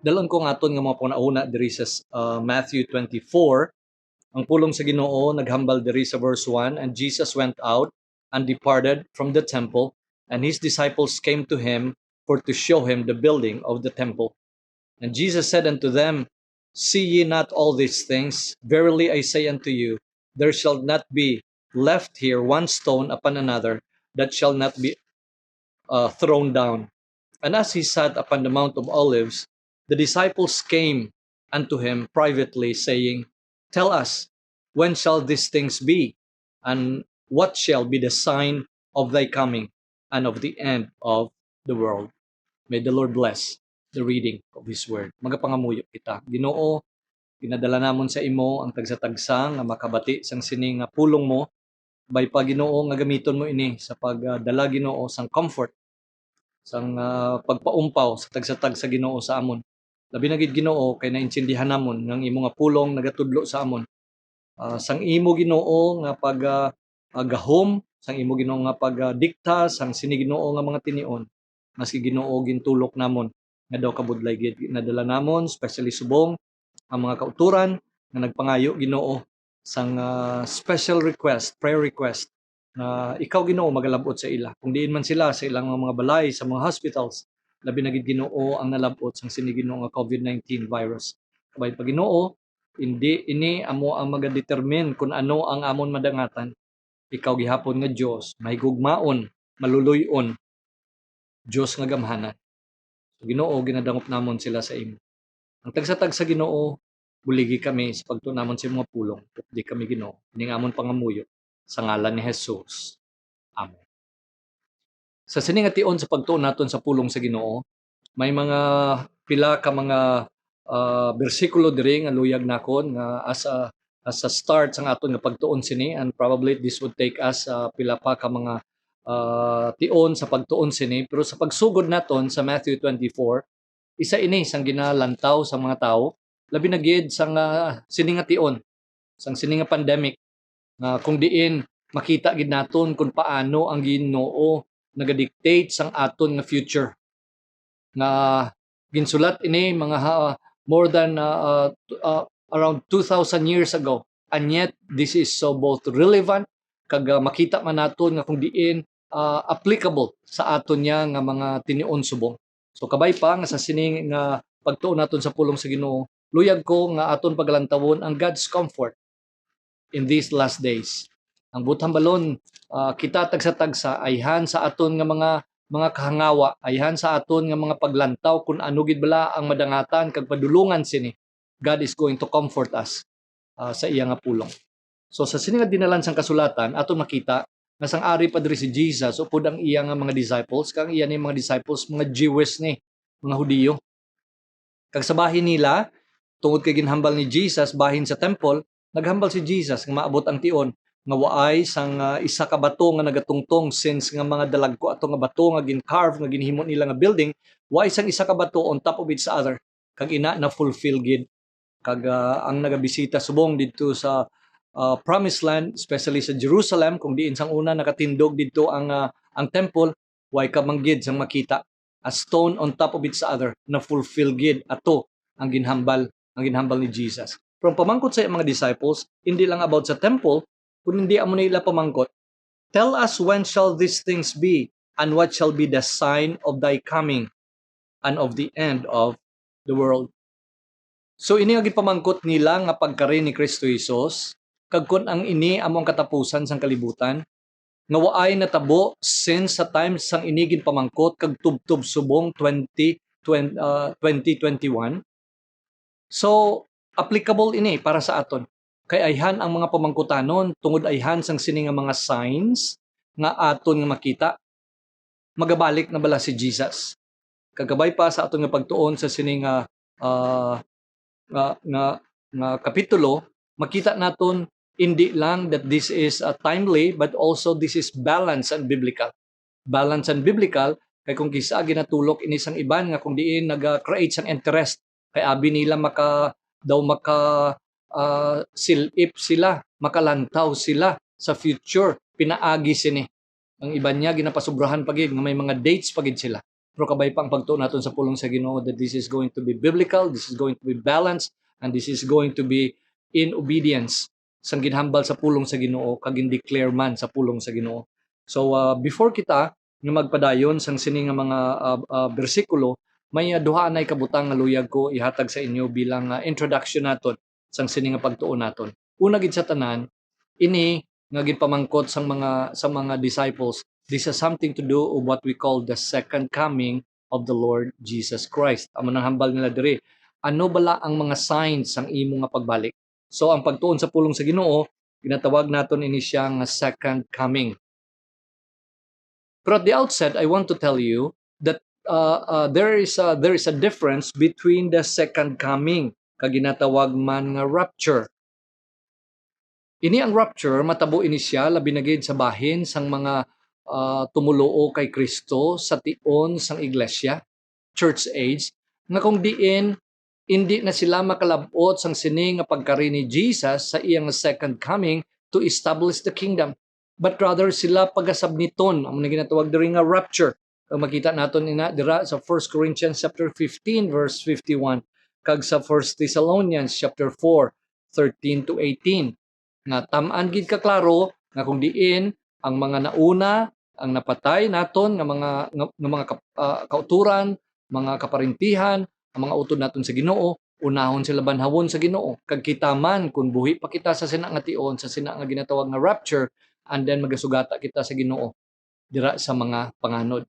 Dalon ko nga aton nga mga panauna diri sa Matthew 24. Ang pulong sa Ginoo naghambal diri sa verse 1, and Jesus went out and departed from the temple, and his disciples came to him for to show him the building of the temple. And Jesus said unto them, See ye not all these things? Verily I say unto you, there shall not be left here one stone upon another that shall not be thrown down. And as he sat upon the Mount of Olives, the disciples came unto him privately, saying, Tell us, when shall these things be? And what shall be the sign of thy coming and of the end of the world? May the Lord bless the reading of His Word. Magapangamuyo kita. Ginoo, pinadala namon sa imo ang tagsa-tagsa nga makabati sang sining nga pulong mo, by pa Ginoo nga gamiton mo ini sa pagdala Ginoo sang comfort, sang pagpaumpaw sa tagsa-tag sa Ginoo sa amon. Labi na gid Ginoo kay naintindihan namon ng imo nga pulong nagatudlo sa amon. Sang imo Ginoo nga gahom, sang imo Ginoo nga pagdikta sang sini Ginoo nga mga tinion. Maski Ginoo gintulok namon nga daw kabudlay gid nadala namon, especially subong ang mga kauturan nga nagpangayo Ginoo sang special request, prayer request na ikaw Ginoo magalabot sa ila. Kung diin man sila sa ilang mga balay, sa mga hospitals, labi na gid Ginoo ang nalabot sang sini Ginoo nga COVID-19 virus. Kabay pa Ginoo, hindi ini amo ang magadetermine kung ano ang amon madangatan. Ikaw gihapon nga Dios, mahigugmaon, maluluy-on, Dios nga gamhanan. So, Ginoo ginadangop namon sila sa imo. Ang tagsa-tag sa Ginoo, buligi kami sa pagtuon namon sa mga pulong. Di kami Ginoo, ining amon pangamuyo sa ngalan ni Jesus. Amen. Sa sining nga tion sa pagtuon naton sa pulong sa Ginoo, may mga pila ka mga bersikulo diri nga luyag nakon nga as a start sa aton nga pagtuon sini, and probably this would take us pila pa ka mga tion sa pagtuon sini, pero sa pagsugod naton sa Matthew 24, isa ini sang ginalantaw sa mga tao, labi na gid sang sini nga tion, sang sini nga pandemic, nga kung diin makita gid naton kung paano ang Ginoo nagadictate sang aton nga future. Nga ginsulat ini mga more than around 2,000 years ago, and yet this is so both relevant kag makita man naton nga kung diin applicable sa aton nya nga mga tinion subong. So kabay pa nga sa sining nga pagtuon naton sa pulong sa Ginoo, luyag ko nga aton pagalantawon ang God's comfort in these last days. Ang butang balon, kita tagsa-tagsa ayhan sa aton nga mga kahangawa, ayhan sa aton nga mga paglantaw kung ano gid bala ang madangatan kag padulungan sini. God is going to comfort us sa iya nga pulong. So sa sini nga dinalan sang kasulatan, aton makita nga sang ari pa diri si Jesus upod ang iya nga mga disciples, kang iya ni mga disciples mga Jewish ni, mga Hudiyo. Kag sa bahin nila, tungod kay ginhambal ni Jesus bahin sa temple, naghambal si Jesus nga maabot ang tion nga waay sang isa ka bato nga nagatungtong, since nga mga dalagko ato nga bato nga gin-carve nga ginhimo nila nga building, waay sang isa ka bato on top of each other. Kag ina na fulfill gid. Kag ang nagabisita subong didto sa Promised Land, especially sa Jerusalem, kung diin sang una nakatindog didto ang temple, way ka manggid sang makita a stone on top of each other na fulfill gid ato ang ginhambal ni Jesus. Pero pamangkot sa mga disciples, hindi lang about sa temple, kung hindi amo nila pamangkot, tell us when shall these things be, and what shall be the sign of thy coming and of the end of the world. So ini ang pamangkot nila nga pagkari ni Kristo Jesus, kag kun ang ini among katapusan sang kalibutan, nga waay natabo since sa time sang inigin pamangkot kag tubtob subong 2021. So applicable ini para sa aton. Kay ayhan ang mga pamangkutanon tungod ayhan sang sini nga mga signs nga aton nga makita, magabalik na bala si Jesus. Kagabay pa sa aton nga pagtuon sa sini nga kapitulo, makita naton hindi lang that this is timely, but also this is balanced and biblical. Balanced and biblical, kay kung kisa ginatulok ini sang iban nga kung diin nag-create sang interest, kay abi nila maka silip sila, makalantaw sila sa future, pinaagi sini. Ang iban niya ginapasubrahan pagid nga may mga dates pagid sila. Pero kabay pa ang pagtuon naton sa pulong sa Ginoo that this is going to be biblical, this is going to be balanced, and this is going to be in obedience sang ginhambal sa pulong sa Ginoo kag declare man sa pulong sa Ginoo. So before kita nga magpadayon sang sini nga mga bersikulo, may duha nay kabutang nga luyag ko ihatag sa inyo bilang introduction naton sang sini nga pagtuon naton. Una gid sa tanan, ini nga ginpamangkot sa mga disciples, this has something to do with what we call the second coming of the Lord Jesus Christ. Amo nang hambal nila diri. Ano bala ang mga signs sang imo nga pagbalik? So ang pagtuon sa pulong sa Ginoo, ginatawag naton ini siya nga second coming. Pero at the outset, I want to tell you that there is a difference between the second coming kag ginatawag man nga rapture. Ini ang rapture, matabo ini siya labi na gid sa bahin sang mga tumuluo kay Kristo sa tion sang iglesia, church age, nga kung diin hindi na sila makalabot sang sini nga pagkari ni Jesus sa iyang second coming to establish the kingdom, but rather sila pagasabniton ang ginatawag diri nga rapture. Kung makita naton ina dira sa 1 Corinthians chapter 15 verse 51 kag sa 1 Thessalonians chapter 4 13 to 18 nga tam-an gid ka klaro nga kung diin ang mga nauna ang napatay naton nga mga kauturan, mga kaparintihan, ang mga utod naton sa Ginoo, unahon sila banhawon sa Ginoo. Kag kita man kung buhi pa kita sa sina nga tion, sa sina nga ginatawag nga rapture, and then magasugata kita sa Ginoo dira sa mga panganod.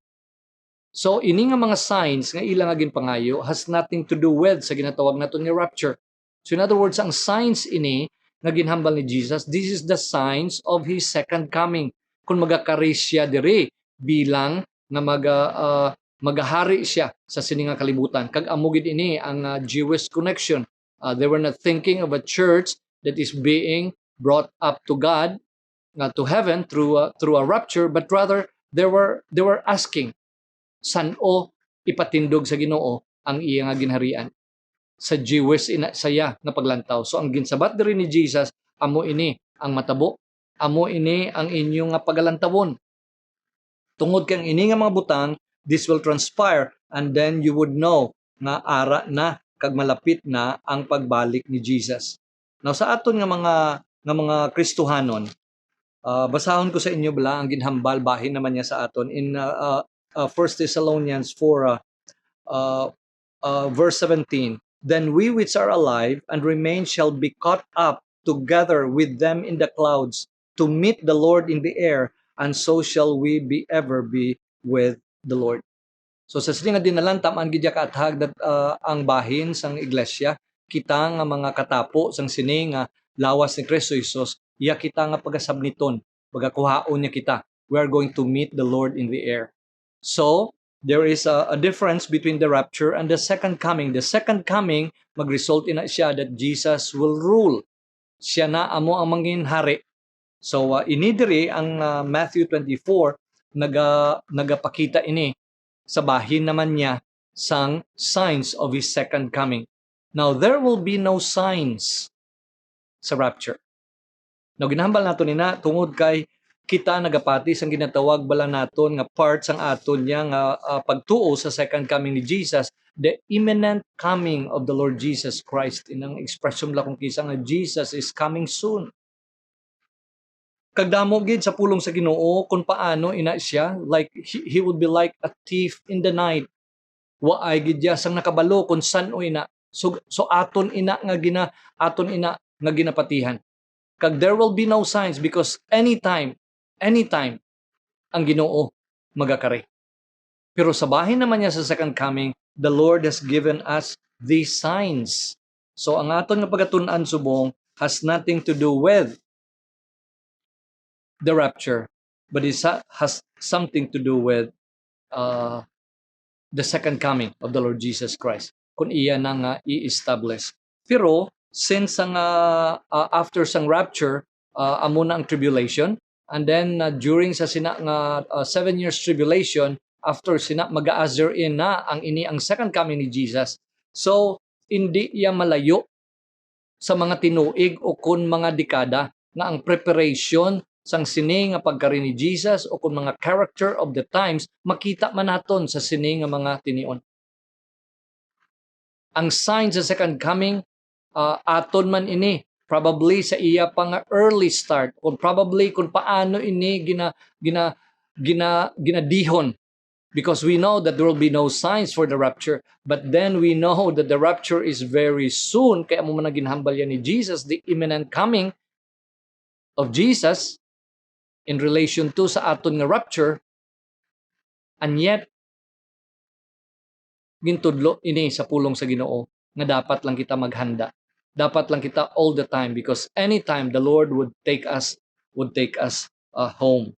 So ini nga mga signs nga ilang nga ginpangayo has nothing to do with sa ginatawag naton nga rapture. So in other words, ang signs ini nga ginhambal ni Jesus, this is the signs of His second coming. Kung magakari siya diri bilang nga magahari siya sa sininga kalibutan. Kag amugid ini ang Jewish connection. They were not thinking of a church that is being brought up to God, to heaven through a rapture, but rather they were asking san-o ipatindog sa Ginoo ang iya nga ginharian sa Jewish saya nga paglantaw. So ang ginsabat diri ni Jesus, amo ini ang matabo, amo ini ang inyong nga pagalantawon. Tungod kang ini nga mga butang, this will transpire and then you would know nga ara na kag malapit na ang pagbalik ni Jesus. Now sa aton nga mga Kristohanon, basahon ko sa inyo bala ang ginhambal bahin naman niya sa aton in 1 Thessalonians 4 verse 17. Then we which are alive and remain shall be caught up together with them in the clouds to meet the Lord in the air, and so shall we ever be with the Lord. So sa sini nga dinalan tamaan gid ka athag that ang bahin sang iglesia, kita nga mga katapo sang sini nga lawas ni Kristo Jesus, iya kita nga pagasabniton, pagakuhaon niya kita. We are going to meet the Lord in the air. So there is a difference between the rapture and the second coming. The second coming, mag-result ina siya that Jesus will rule. Siya na amo ang manginhari. So ini diri ang Matthew 24 nagapakita ini sa bahin naman niya sang signs of His second coming. Now there will be no signs sa rapture. Now ginahambal nato nina tungod kay kita nagapati sang ginatawag bala naton nga part sang aton niya nga pagtuo sa second coming ni Jesus, the imminent coming of the Lord Jesus Christ. Inang expression la kung kisa nga Jesus is coming soon. Kagdamo gid sa pulong sa Ginoo kung paano ina siya, like he would be like a thief in the night. Waay gid ya sang nakabalo kung san-o ina. So aton ina nga ginapatihan. Kag there will be no signs because anytime ang Ginoo magakari. Pero sa bahin naman niya sa second coming, the Lord has given us these signs. So ang aton nga pagatun-an subong has nothing to do with the rapture, but it has something to do with the second coming of the Lord Jesus Christ. Kung iya na nga i-establish. Pero since ang after sang rapture, amo na ang tribulation, and then during sa sina nga 7 years tribulation, after sina mag-a-usher in na ang second coming ni Jesus. So hindi iya malayo sa mga tinuig o kun mga dekada nga ang preparation sang sini nga pagkari ni Jesus o kung mga character of the times, makita man naton sa sini nga mga tinion. Ang sign sa second coming, aton man ini, probably sa iya pang early start, o probably kung paano ini ginadihon. Because we know that there will be no signs for the rapture, but then we know that the rapture is very soon. Kaya mo man ginhambal yan ni Jesus, the imminent coming of Jesus in relation to sa aton nga rapture, and yet gintudlo ini sa pulong sa Ginoo nga dapat lang kita maghanda. Dapat lang kita all the time, because anytime the Lord would take us home.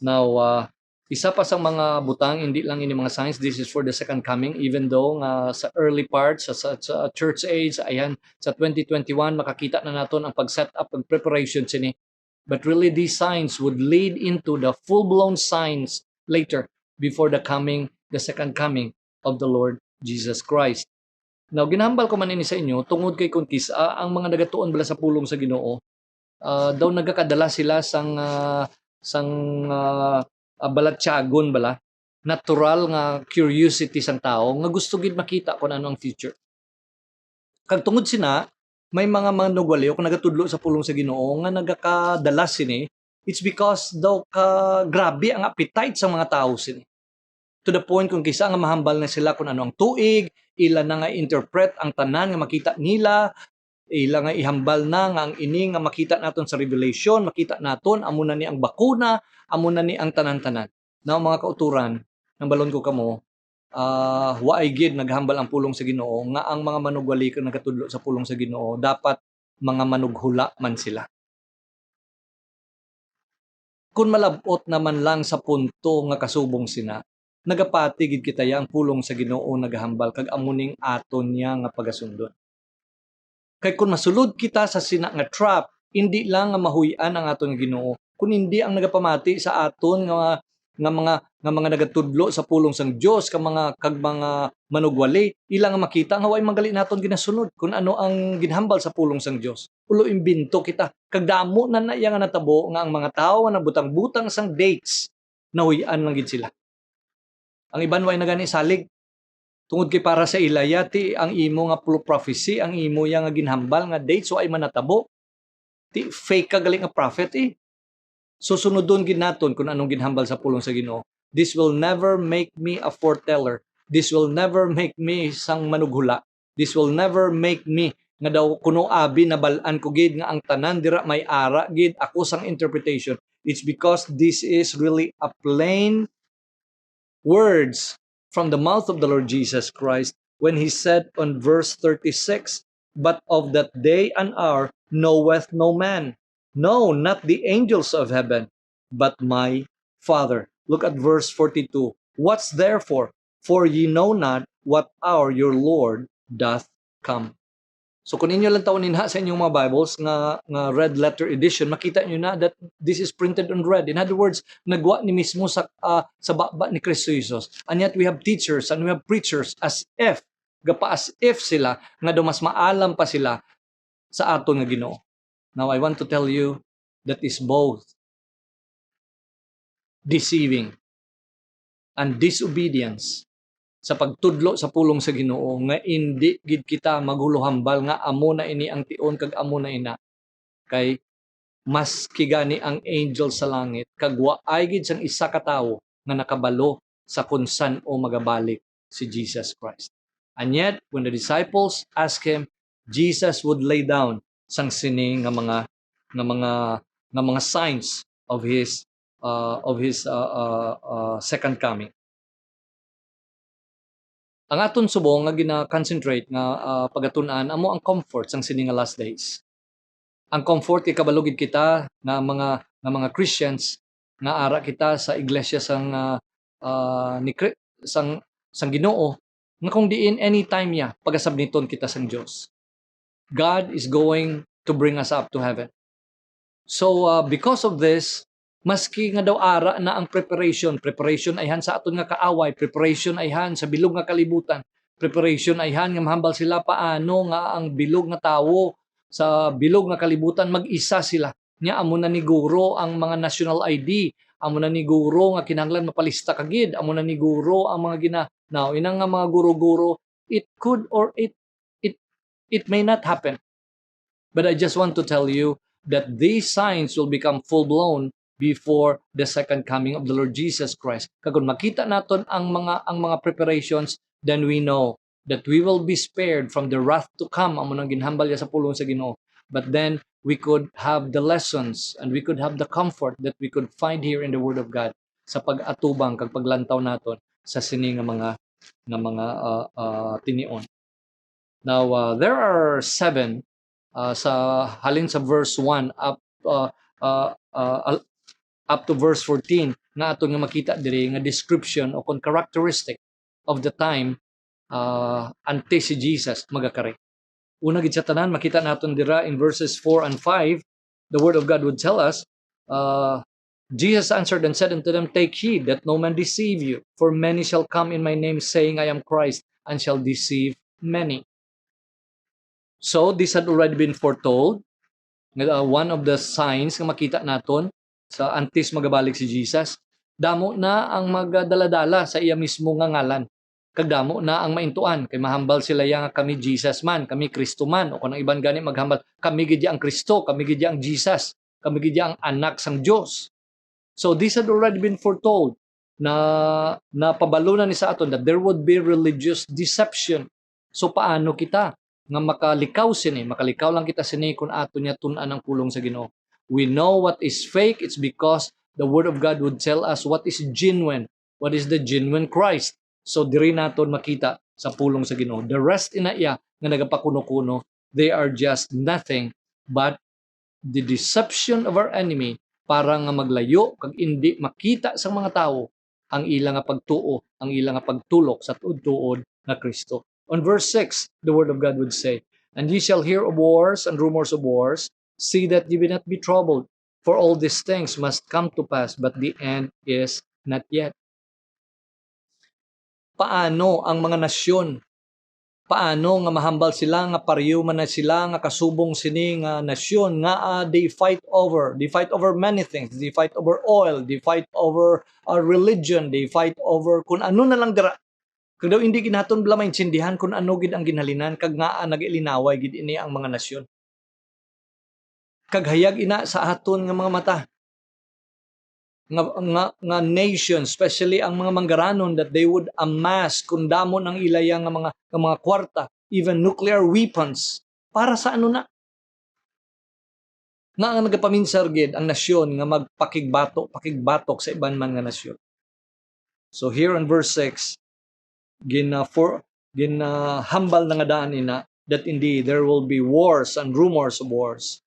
Now, isa pa sa mga butang, hindi lang ini mga signs, this is for the second coming, even though sa early part, sa church age, ayan, sa 2021, makakita na naton ang pag-set up, ang preparation sini. But really, these signs would lead into the full-blown signs later, before the second coming of the Lord Jesus Christ. Now, ginahambal ko man ini sa inyo, tungod kay Kunkis, ang mga nagatuon bala sa pulong sa Ginoo, daw nagakadala sila sang balatyagon bala, natural nga curiosity sang tao nga gusto gid makita kung ano ang future. Kag tungod sina, may mga manugwali o kung nagatudlo sa pulong sa Ginoo nga nagakadala sini, it's because daw grabe ang appetite sa mga tao sini. To the point kung kisa nga mahambal na sila kung ano ang tuig, ila na nga interpret ang tanan nga makita nila, ila nga ihambal na nga ang ini nga makita naton sa Revelation, makita naton amo na ni ang bakuna, amo na ni ang tanan-tanan. Now mga kauturan, nang balon ko kamo, waay gid naghambal ang pulong sa Ginoo nga ang mga manugwali kang nagatudlo sa pulong sa Ginoo dapat mga manughula man sila. Kung malabot naman lang sa punto nga kasubong sina, nagapati gid kita ang pulong sa Ginoo nagahambal kag amuning aton niya nga pagasundon. Kay kung masulod kita sa sina nga trap, hindi lang nga mahuy-an ang aton Ginoo, kun hindi ang nagapamati sa aton nga mga nagatudlo sa pulong sang Dios kag mga manugwali, ilang nga makita nga way manggali naton ginasunod kung ano ang ginhambal sa pulong sang Dios. Ulo imbento kita kag damo na iya nga natabo nga ang mga tawo nga nabutang-butang sang dates nahuy-an lang gid sila. Ang iban way nagani salig tungod kay para sa ilaya ti ang imo nga prophecy, ang imo yang nga ginhambal nga dates so ay manatabo. Ti fake ka galing nga prophet Susunodon gid naton kung anong ginhambal sa pulong sa Ginoo. This will never make me a foreteller. This will never make me sang manughula. This will never make me nga daw kuno abi nabalaan ko gid nga ang tanan dira may ara gid ako sang interpretation. It's because this is really a plain words from the mouth of the Lord Jesus Christ when he said on verse 36, "But of that day and hour knoweth no man, no, not the angels of heaven, but my Father." Look at verse 42. "What's therefore? For ye know not what hour your Lord doth come." So kung inyo lang tawnin sa inyong mga Bibles nga red letter edition, makita nyo na that this is printed on red. In other words, nagwa ni mismo sa baba ni Kristo Jesus. And yet we have teachers and we have preachers as if sila nga do mas maalam pa sila sa aton nga Ginoo. Now I want to tell you that is both deceiving and disobedience sa pagtudlo sa pulong sa Ginoo nga hindi gid kita maguluhambal nga amo na ini ang tion kag amo na ina kay mas kigani ang angel sa langit kag waay gid sang isa ka tawo nga nakabalo sa kung san-o magabalik si Jesus Christ. And yet when the disciples asked him, Jesus would lay down sang sini nga mga signs of his second coming. Ang aton subong nga gina-concentrate nga pagatun-an amo ang comfort sang sini nga last days. Ang comfort kay kabalugid kita nga mga Christians nga ara kita sa iglesia sang sang Ginoo nga kung diin anytime ya pagasabniton kita sang Dios. God is going to bring us up to heaven. So because of this, maski nga daw ara na ang preparation ayhan sa aton nga kaaway, preparation ayhan sa bilog nga kalibutan, preparation ayhan nga mahambal sila paano nga ang bilog nga tawo sa bilog nga kalibutan mag-isa sila Nya amo na ni guro ang mga national ID, amo na ni guro nga kinahanglan mapalista kagid, amo na ni guro ang mga now inang nga mga guro-guro, it could or it it may not happen. But I just want to tell you that these signs will become full-blown before the second coming of the Lord Jesus Christ. Kung makita naton ang mga preparations, then we know that we will be spared from the wrath to come amo nang ginhambal sa pulong sa Ginoo. But then we could have the lessons and we could have the comfort that we could find here in the Word of God sa pag-atubang kag paglantaw naton sa sini nga mga tinion. Now there are 7 sa halin sa verse 1 uh, uh, uh, up to verse 14 nga aton nga makita diri nga description o kon characteristic of the time ante si Jesus magakari. Una gid sa tanan makita naton dira in verses 4 and 5, the word of God would tell us, Jesus answered and said unto them, take heed that no man deceive you, for many shall come in my name saying I am Christ, and shall deceive many. So this had already been foretold. One of the signs nga makita naton sa antes magabalik si Jesus, damo na ang magdaladala sa iya mismo nga ngalan. Kag damo na ang maintuan kay mahambal sila nga kami Jesus man, kami Kristo man, o kanang iban gani maghambal kami gid ang Kristo, kami gid ang Jesus, kami gid ang anak sang Dios. So this had already been foretold na napabalunan ni sa aton that there would be religious deception. So paano kita nga makalikaw lang kita sini kung ato niya tun-an ang pulong sa Ginoo. We know what is fake, it's because the word of God would tell us what is genuine, what is the genuine Christ. So diri naton makita sa pulong sa Ginoo. The rest ina iya nga nagapakuno-kuno, they are just nothing but the deception of our enemy para nga maglayo kag hindi makita sa mga tao ang ilang nga pagtuo, ang ilang nga pagtulok sa tuod-tuod na Kristo. On verse 6, the word of God would say, and ye shall hear of wars and rumors of wars. See that ye be not be troubled, for all these things must come to pass, but the end is not yet. Paano ang mga nasyon? Paano nga mahambal sila nga pareho man na sila nga kasubong sini nga nasyon nga they fight over many things. They fight over oil, they fight over religion, they fight over kun ano na lang dira. Kung daw hindi ginaton bala maintindihan kung ano gid ang ginhalinan kag nga nagilinaway gid ini ang mga nasyon. Kag hayag ina sa aton nga mga mata. Nga nation, especially ang mga manggaranon, that they would amass kung damon ang ilayang nga mga kwarta, even nuclear weapons. Para sa ano na? Nga ang nagapaminsar gid ang nasyon nga pakigbatok sa iban man nga nasyon. So here in verse 6, ginahambal na nga daan ina that indeed there will be wars and rumors of wars.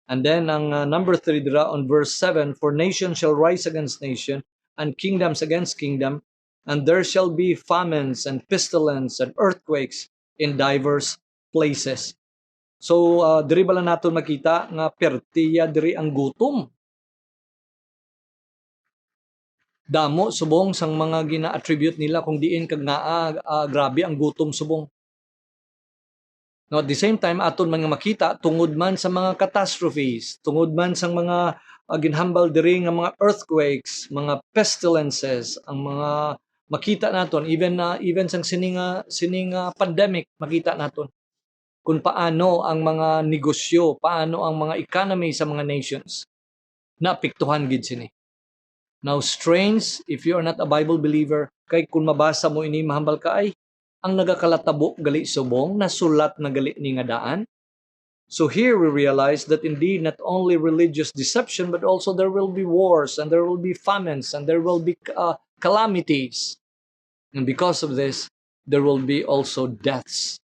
And then ang number 3 dira on verse 7, for nation shall rise against nation and kingdoms against kingdom, and there shall be famines and pestilence and earthquakes in diverse places. So diri bala naton makita nga pertiya diri ang gutom. Damo subong sang mga gina-attribute nila kung diin kag naa grabe ang gutom subong. No, at the same time aton man nga makita tungod man sa mga catastrophes, tungod man sa mga ginhambal diri nga mga earthquakes, mga pestilences, ang mga makita naton even sang sining pandemic makita naton kung paano ang mga negosyo, paano ang mga economy sa mga nations naapektuhan gid sini. Now, strange, if you are not a Bible believer, kay kung mabasa mo ini, mahambal ka ay, ang nagakalatabo gali subong, nasulat na gali ni nga daan. So here we realize that indeed not only religious deception, but also there will be wars, and there will be famines, and there will be calamities. And because of this, there will be also deaths.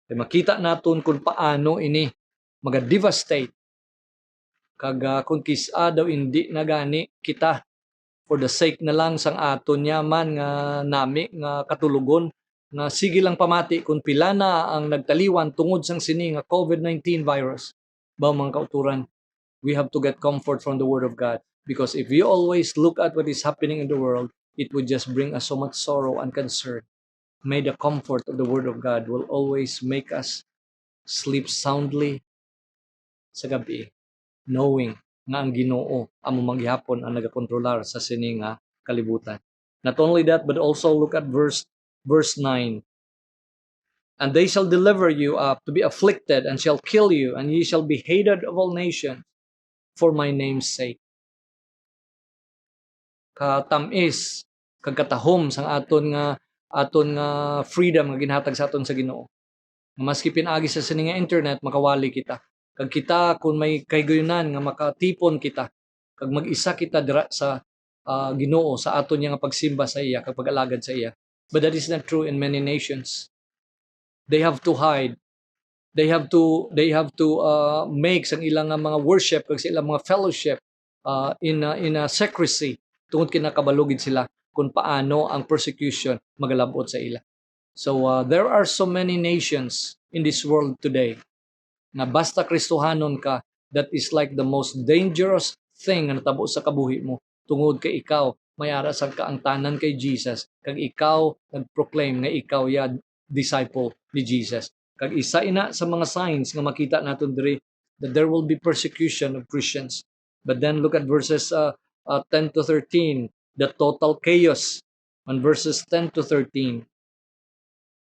Kaya makita naton kung paano ini maga-devastate kag kung kisa daw hindi na gani kita for the sake na lang sang aton yaman nga nami nga katulugon nga sige lang pamati kung pila na ang nagtaliwan tungod sang sini nga COVID-19 virus. Ba mga kauturan, we have to get comfort from the Word of God, because if you always look at what is happening in the world, it would just bring us so much sorrow and concern. May the comfort of the Word of God will always make us sleep soundly sa gabi. knowing nga ang Ginoo amo maghapon ang nagakontrolar sa sini nga kalibutan. Not only that, but also look at verse 9. And they shall deliver you up to be afflicted, and shall kill you, and ye shall be hated of all nations for my name's sake. Katamis, kagkatahom sang aton nga freedom nga ginhatag sa aton sa Ginoo. Maski pinaagi sa sini nga internet, makawali kita. Kag kita kung may kaygunan nga makatipon kita, kag mag-isa kita dira sa Ginoo sa aton nga pagsimba sa iya, kag pag-alagad sa iya. But that is not true in many nations. They have to hide. They have to make sang ilang mga worship kag sa ilang mga fellowship in a secrecy tungod kinakabalugid sila kung paano ang persecution magalabot sa ila. So there are so many nations in this world today na basta Kristohanon ka, that is like the most dangerous thing na natabo sa kabuhi mo tungod kay ikaw may arasan ka ang tanan kay Jesus kag ikaw nag-proclaim nga ikaw ya disciple ni Jesus. Kag isa ina sa mga signs nga makita naton diri that there will be persecution of Christians. But then look at verses 10 to 13, the total chaos on verses 10 to 13.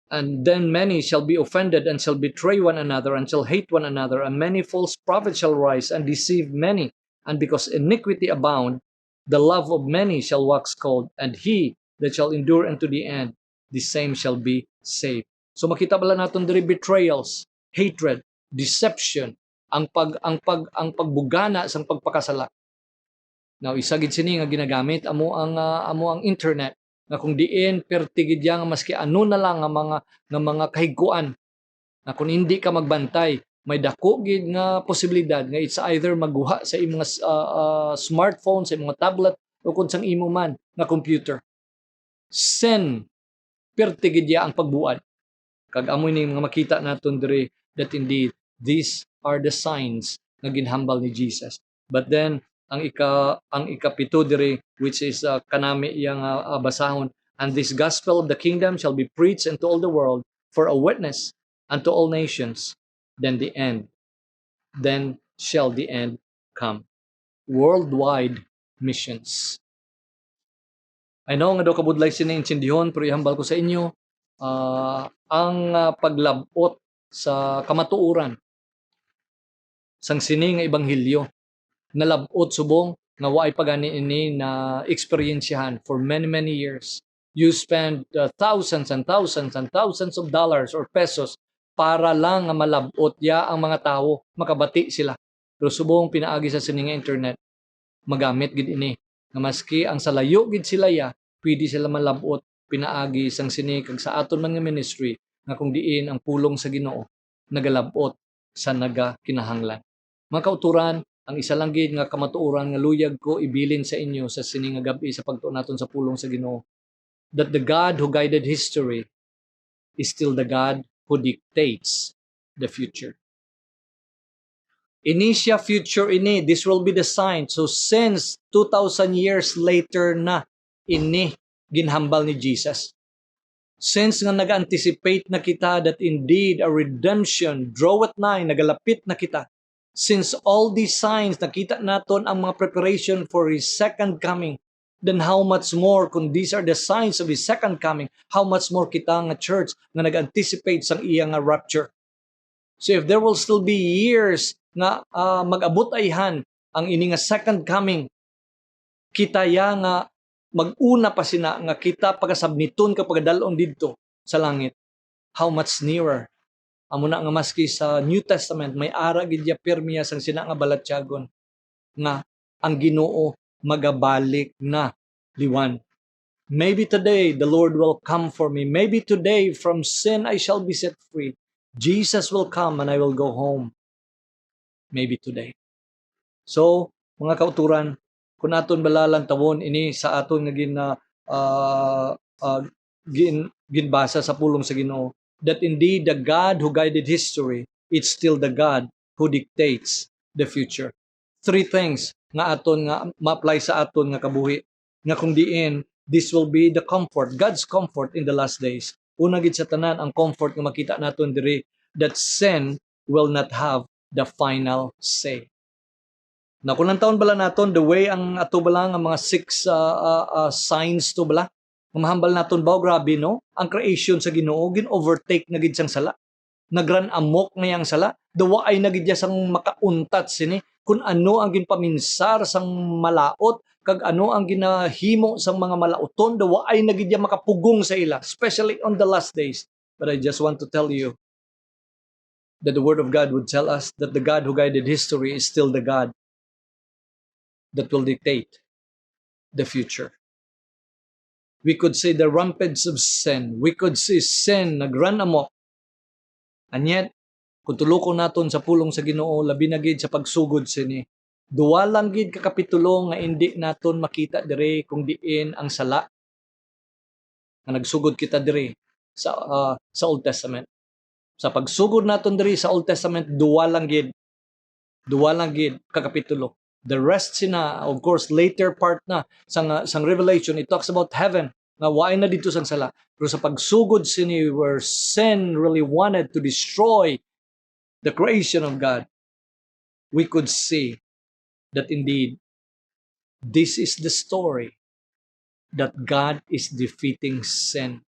And then many shall be offended and shall betray one another and shall hate one another, and many false prophets shall rise and deceive many. And because iniquity abound, the love of many shall wax cold, and he that shall endure unto the end, the same shall be saved. So makita pala naton diri betrayals, hatred, deception, ang pagbugana sang pagpakasala. Now isa gid sini nga ginagamit amo ang internet nga kung diin pertigid nga maski ano na lang nga mga kahiguan na kung hindi ka magbantay may dako gid nga posibilidad nga it's either maguha sa imong smartphone, sa imong tablet o kung sang imo man na computer. Sen pertigid ang pagbuad. Kag amoy ni mga makita naton diri that indeed these are the signs nga ginhambal ni Jesus. But then ang ikapito diri which is kanami yang basahon, and this gospel of the kingdom shall be preached into all the world for a witness unto all nations, then shall the end come. Worldwide missions. I know nga daw kabudlay sini insindihon, pero ihambal ko sa inyo ang paglabot sa kamatuoran sang sini nga ebanghelyo nalabot subong nga waay pagani ini na eksperyensyahan for many years. You spend thousands and thousands and thousands of dollars or pesos para lang nga malabot ya ang mga tao, makabati sila. Pero subong pinaagi sa sining internet, magamit gid ini nga maski ang salayo gid sila ya, pwede sila malabot pinaagi sang sini kag sa aton man nga ministry nga kung diin ang pulong sa Ginoo nagalabot sa nagakinahanglan. Mga kauturan, ang isa lang gid nga kamatuoran nga luyag ko ibilin sa inyo sa sini nga gabi sa pagtuon naton sa pulong sa Ginoo, that the God who guided history is still the God who dictates the future. Initia future ini, this will be the sign. So since 2,000 years later na ini ginhambal ni Jesus. Since nga nag-anticipate na kita that indeed a redemption draweth nigh, nagalapit na kita. Since all these signs, nakita naton ang mga preparation for His second coming, then how much more kung these are the signs of His second coming, how much more kita nga church nga nag-anticipate sang iya nga rapture. So if there will still be years nga mag-abot ayhan ang ini nga second coming, kita ya nga mag-una pa sina nga kita pagasabniton kapag dalon didto sa langit. How much nearer? Amo na nga maski sa New Testament may ara gid ya pirmiya sang sina nga balatyagon nga ang Ginoo magabalik na liwan. Maybe today the Lord will come for me. Maybe today from sin I shall be set free. Jesus will come and I will go home. Maybe today. So, mga kauturan, kung aton balalan tawon ini sa aton nga ginbasa sa pulong sa Ginoo, that indeed the God who guided history, it's still the God who dictates the future. Three things nga aton nga ma-apply sa aton nga kabuhi nga kung diin this will be the comfort, God's comfort in the last days. Una gid sa tanan ang comfort nga makita naton diri that sin will not have the final say. Na kunang taon bala naton the way ang ato bala nga mga six signs to bala mahambal naton ba grabe no ang creation sa Ginoo gin overtake na gid sang sala nagran amok na yang sala dawa ay nagidya sang makauntat sini kung ano ang ginpaminsar sang malaot kag ano ang ginahimo sang mga malauton dawa ay nagidya makapugong sa ila especially on the last days. But I just want to tell you that the word of God would tell us that the God who guided history is still the God that will dictate the future. We could say the rampage of sin. We could see sin nagran amok. And yet, kung tulukon naton sa pulong sa Ginoo labi na gid sa pagsugod sini, duwa lang gid ka kapitulo nga indi naton makita dire kung diin ang sala nga nagsugod kita dire sa Old Testament. Sa pagsugod naton dire sa Old Testament, duwa lang gid ka kapitulo. The rest sina, of course, later part na sang Revelation, it talks about heaven nga waay na dito sang sala. Pero sa pagsugod sini where sin really wanted to destroy the creation of God, we could see that indeed this is the story that God is defeating sin.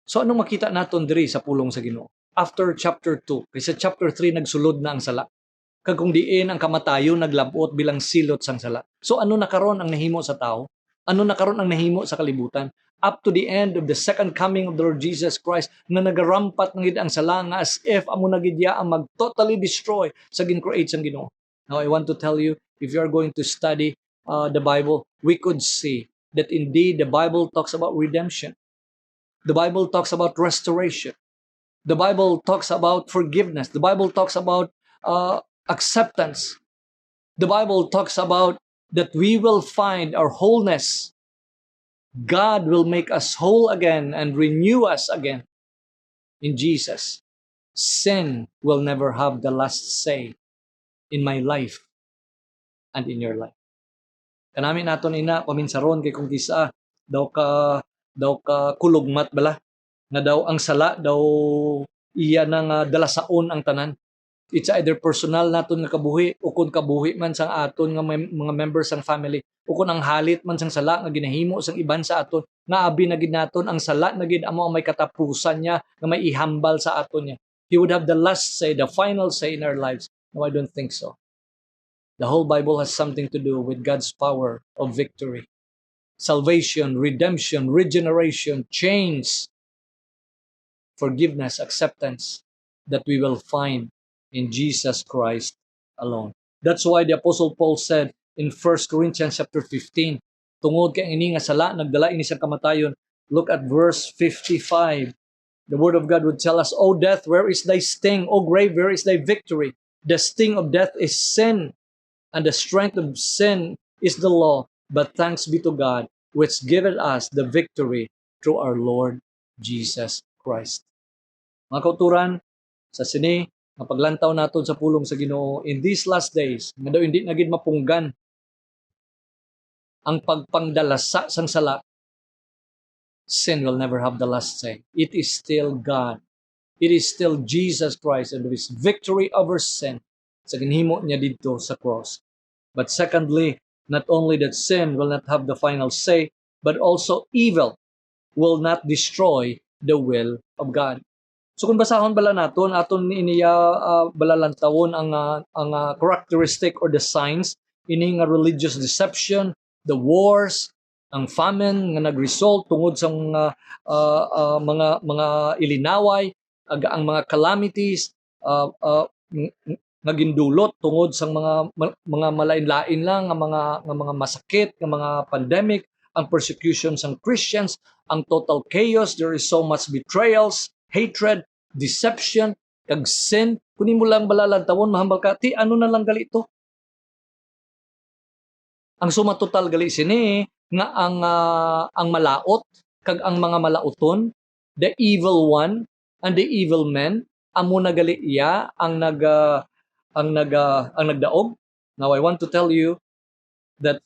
So anong makita naton diri sa pulong sa Ginoo? After chapter 2, kaysa chapter 3 nagsulod na ang sala. Kag kung diin ang kamatayon naglabot bilang silot sang sala. So ano na karon ang nahimo sa tao? Ano na karon ang nahimo sa kalibutan? Up to the end of the second coming of the Lord Jesus Christ na nagarampat ng ang sala nga as if amo na gid ang mag-totally destroy sa gin-create sang Ginoo. Now I want to tell you, if you are going to study the Bible, we could see that indeed the Bible talks about redemption. The Bible talks about restoration. The Bible talks about forgiveness. The Bible talks about acceptance. The Bible talks about that we will find our wholeness. God will make us whole again and renew us again in Jesus. Sin will never have the last say in my life and in your life. Kanami naton ina paminsaron kay kung kisa daw ka kulugmat bala nga daw ang sala daw iya na nga dalasaon ang tanan. It's either personal naton nga kabuhi o kung kabuhi man sang aton nga mga members sang family o kung ang halit man sang sala nga ginahimo sang iban sa aton nga abi na gid naton ang sala na gid amo may katapusan niya nga may ihambal sa aton niya. He would have the last say, the final say in our lives. No, I don't think so. The whole Bible has something to do with God's power of victory. Salvation, redemption, regeneration, change, forgiveness, acceptance that we will find in Jesus Christ alone. That's why the Apostle Paul said in 1 Corinthians chapter 15, tungod kay ini nga sala nagdala ini sa kamatayon. Look at verse 55. The word of God would tell us, O death, where is thy sting? O grave, where is thy victory? The sting of death is sin, and the strength of sin is the law. But thanks be to God, which giveth us the victory through our Lord Jesus Christ. Mga kauturan, sa sini, nga paglantaw naton sa pulong sa Ginoo in these last days, nga daw hindi na gid mapunggan ang pagpangdalasa sang sala, sin will never have the last say. It is still God. It is still Jesus Christ and His victory over sin sa ginhimo niya dito sa cross. But secondly, not only that sin will not have the final say, but also evil will not destroy the will of God. So kung basahon bala naton aton iniya balalantawon ang characteristic or the signs ini nga religious deception, the wars, ang famine nga nagresult tungod sa mga ilinaway, ang mga calamities nga gindulot tungod sa mga malain-lain lang nga mga masakit, nga mga pandemic, ang persecution sang Christians, ang total chaos, there is so much betrayals, hatred, deception, kag sin. Kunin mo lang balalantawon mahambal ka, ti ano na lang gali ito? Ang suma total gali sini nga ang malaot kag ang mga malauton, the evil one and the evil men, amo na gali iya ang nagdaog. Now I want to tell you that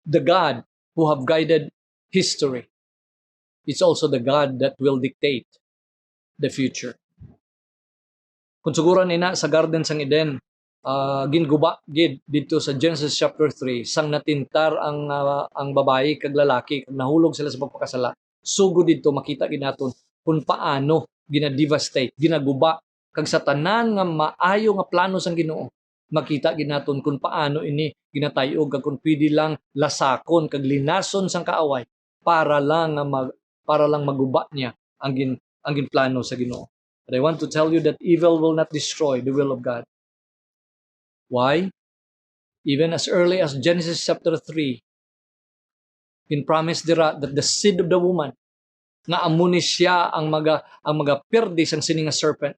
the God who have guided history is also the God that will dictate the future. Kung siguro nina sa Garden sang Eden, ginguba gid dito sa Genesis chapter 3 sang natintar ang babae kag lalaki kag nahulog sila sa pagpakasala. Sugod dito makita gid naton kung paano gina-devastate, ginaguba kag sa tanan nga maayo nga plano sang Ginoo. Makita gid naton kung paano ini ginatayog kag kung pwede lang lasakon kag linason sang kaaway para lang maguba niya ang ginplano sa Ginoo. But I want to tell you that evil will not destroy the will of God. Why? Even as early as Genesis chapter 3, in promise dira that the seed of the woman nga amo ni siya ang magapirdi sang sining nga serpent.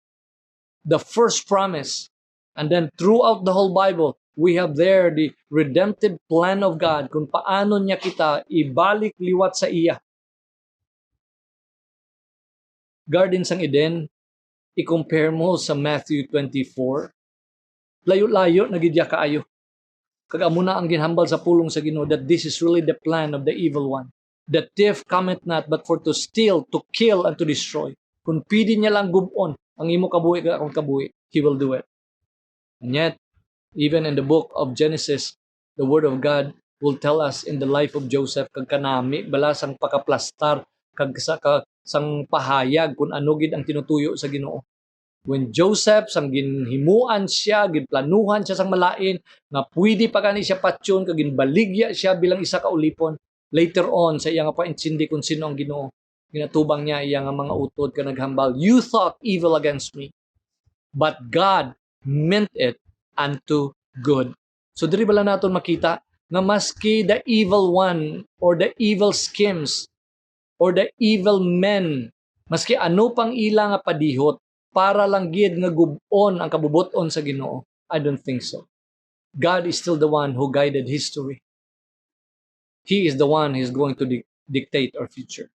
The first promise. And then throughout the whole Bible, we have there the redemptive plan of God kung paano niya kita ibalik liwat sa iya. Garden sang Eden, i-compare mo sa Matthew 24, layo-layo na gid ya kaayo. Kag amo na ang ginhambal sa pulong sa Ginoo that this is really the plan of the evil one. The thief cometh not but for to steal, to kill, and to destroy. Kung pwede niya lang gubon ang imo kabuhi kag akong kabuhi, he will do it. And yet, even in the book of Genesis, the word of God will tell us in the life of Joseph kag kanami balasang pakaplastar kag sang pahayag kung ano gid ang tinutuyo sa Ginoo. When Joseph sang ginhimuan siya, ginplanuhan siya sang malain nga pwede pa kani siya patyon kag ginbaligya siya bilang isa ka ulipon. Later on sa iya nga paintsindi kung sino ang Ginoo, ginatubang niya iya nga mga utod ka naghambal, you thought evil against me, but God meant it unto good. So diri bala naton makita nga maski the evil one or the evil schemes or the evil men, maski ano pang ila nga padihot para lang gid nga gubon ang kabubuton sa Ginoo, I don't think so. God is still the one who guided history. He is the one who is going to dictate our future.